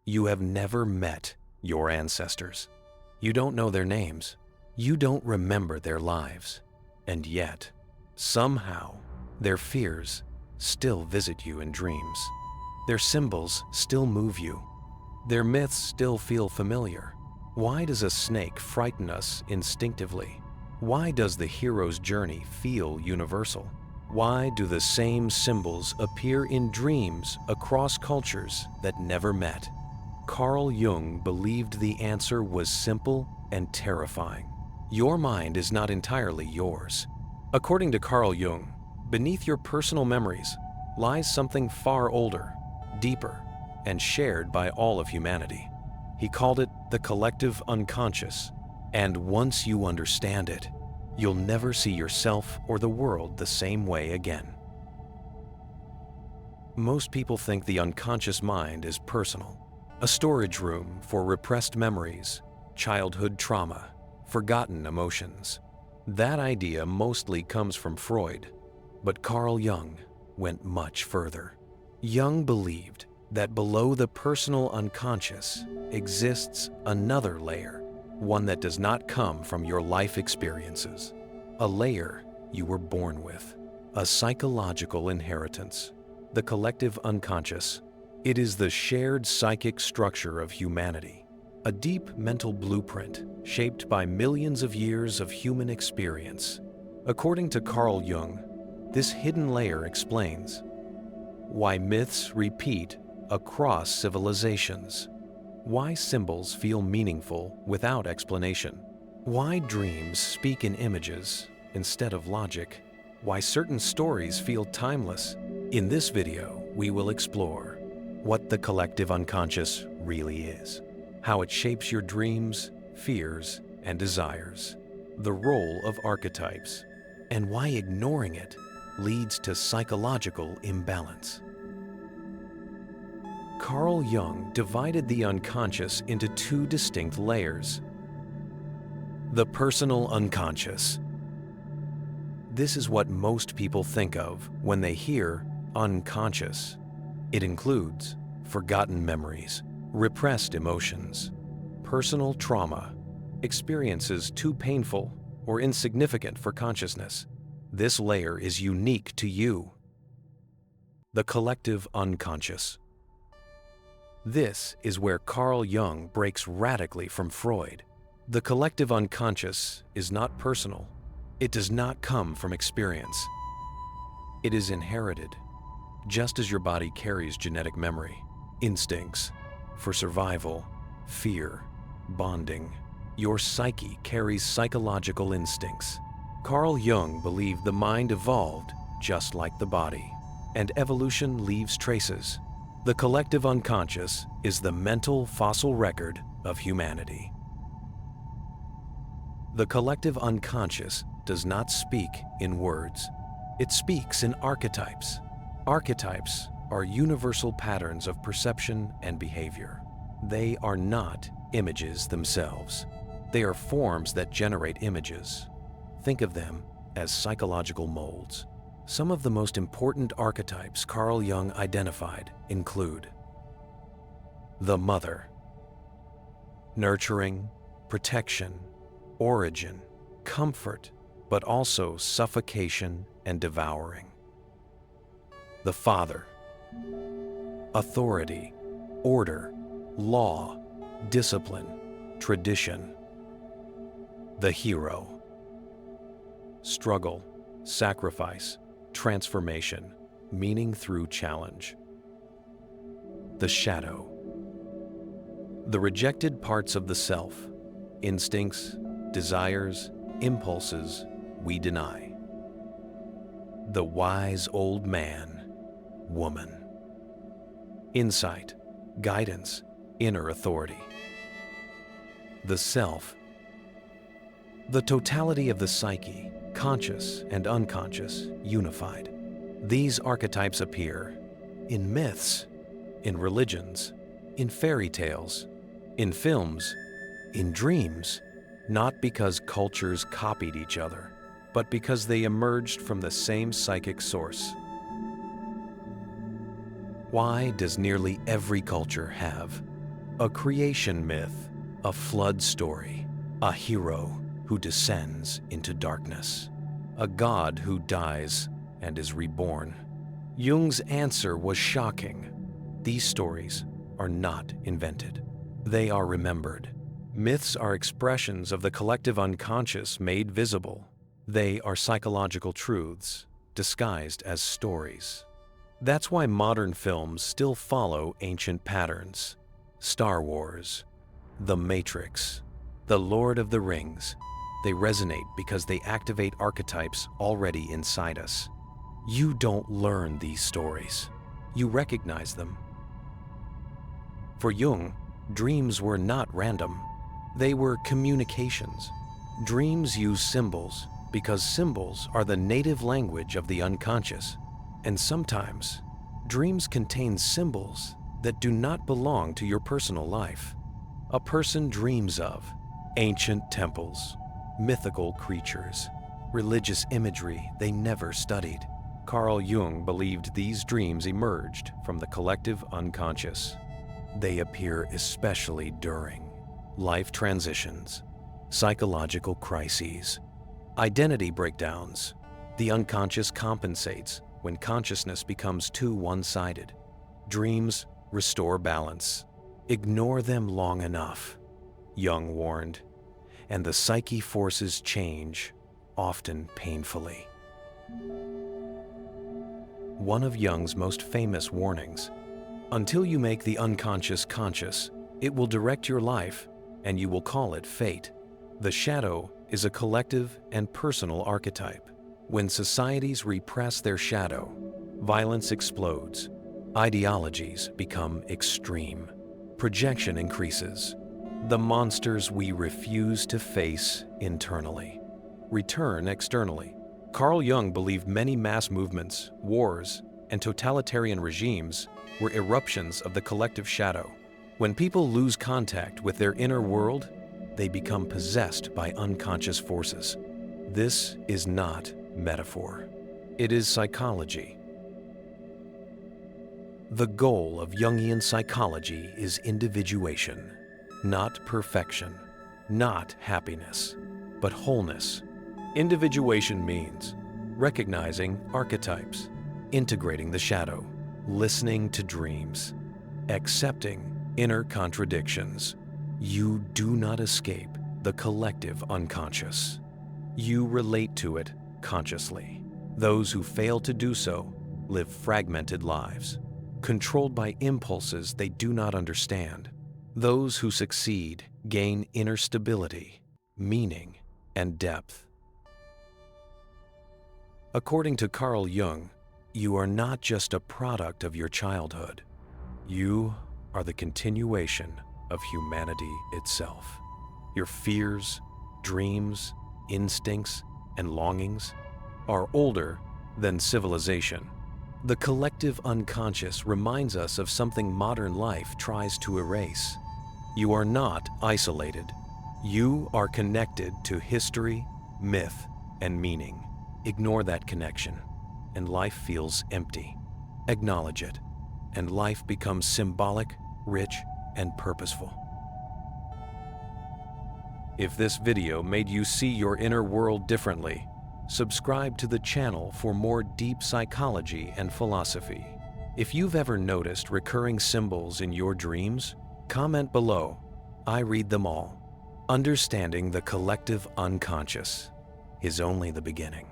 You have never met your ancestors. You don't know their names. You don't remember their lives. And yet, somehow, their fears still visit you in dreams. Their symbols still move you. Their myths still feel familiar. Why does a snake frighten us instinctively? Why does the hero's journey feel universal? Why do the same symbols appear in dreams across cultures that never met? Carl Jung believed the answer was simple and terrifying. Your mind is not entirely yours. According to Carl Jung, beneath your personal memories lies something far older, deeper, and shared by all of humanity. He called it the collective unconscious, and once you understand it, you'll never see yourself or the world the same way again. Most people think the unconscious mind is personal, a storage room for repressed memories, childhood trauma, forgotten emotions. That idea mostly comes from Freud, but Carl Jung went much further. Jung believed that below the personal unconscious exists another layer, one that does not come from your life experiences, a layer you were born with, a psychological inheritance, the collective unconscious. It is the shared psychic structure of humanity, a deep mental blueprint shaped by millions of years of human experience. According to Carl Jung, this hidden layer explains why myths repeat across civilizations, why symbols feel meaningful without explanation, why dreams speak in images instead of logic, why certain stories feel timeless. In this video, we will explore what the collective unconscious really is, how it shapes your dreams, fears, and desires, the role of archetypes, and why ignoring it leads to psychological imbalance. Carl Jung divided the unconscious into two distinct layers. The personal unconscious. This is what most people think of when they hear unconscious. It includes forgotten memories, repressed emotions, personal trauma, experiences too painful or insignificant for consciousness. This layer is unique to you. The collective unconscious. This is where Carl Jung breaks radically from Freud. The collective unconscious is not personal. It does not come from experience. It is inherited, just as your body carries genetic memory, instincts for survival, fear, bonding. Your psyche carries psychological instincts. Carl Jung believed the mind evolved just like the body, and evolution leaves traces. The collective unconscious is the mental fossil record of humanity. The collective unconscious does not speak in words. It speaks in archetypes. Archetypes are universal patterns of perception and behavior. They are not images themselves. They are forms that generate images. Think of them as psychological molds. Some of the most important archetypes Carl Jung identified include the mother, nurturing, protection, origin, comfort, but also suffocation and devouring. The father, authority, order, law, discipline, tradition. The hero, struggle, sacrifice, transformation, meaning through challenge. The shadow, the rejected parts of the self, instincts, desires, impulses we deny. The wise old man, woman. Insight, guidance, inner authority. The self, the totality of the psyche, conscious and unconscious, unified. These archetypes appear in myths, in religions, in fairy tales, in films, in dreams, not because cultures copied each other, but because they emerged from the same psychic source. Why does nearly every culture have A creation myth, a flood story, a hero who descends into darkness, a god who dies and is reborn. Jung's answer was shocking. These stories are not invented. They are remembered. Myths are expressions of the collective unconscious made visible. They are psychological truths disguised as stories. That's why modern films still follow ancient patterns. Star Wars, The Matrix, The Lord of the Rings. They resonate because they activate archetypes already inside us. You don't learn these stories. You recognize them. For Jung, dreams were not random. They were communications. Dreams use symbols because symbols are the native language of the unconscious. And sometimes, dreams contain symbols that do not belong to your personal life. A person dreams of ancient temples, mythical creatures, religious imagery they never studied. Carl Jung believed these dreams emerged from the collective unconscious. They appear especially during life transitions, psychological crises, identity breakdowns. The unconscious compensates when consciousness becomes too one-sided. Dreams restore balance. Ignore them long enough, Jung warned, and the psyche forces change, often painfully. One of Jung's most famous warnings: until you make the unconscious conscious, it will direct your life and you will call it fate. The shadow is a collective and personal archetype. When societies repress their shadow, violence explodes, ideologies become extreme, projection increases. The monsters we refuse to face internally return externally. Carl Jung believed many mass movements, wars, and totalitarian regimes were eruptions of the collective shadow. When people lose contact with their inner world, they become possessed by unconscious forces. This is not metaphor. It is psychology. The goal of Jungian psychology is individuation, not perfection, not happiness, but wholeness. Individuation means recognizing archetypes, integrating the shadow, listening to dreams, accepting inner contradictions. You do not escape the collective unconscious. You relate to it consciously. Those who fail to do so live fragmented lives, controlled by impulses they do not understand. Those who succeed gain inner stability, meaning, and depth. According to Carl Jung, you are not just a product of your childhood. You are the continuation of humanity itself. Your fears, dreams, instincts, and longings are older than civilization. The collective unconscious reminds us of something modern life tries to erase. You are not isolated. You are connected to history, myth, and meaning. Ignore that connection, and life feels empty. Acknowledge it, and life becomes symbolic, rich, and purposeful. If this video made you see your inner world differently, subscribe to the channel for more deep psychology and philosophy. If you've ever noticed recurring symbols in your dreams, comment below. I read them all. Understanding the collective unconscious is only the beginning.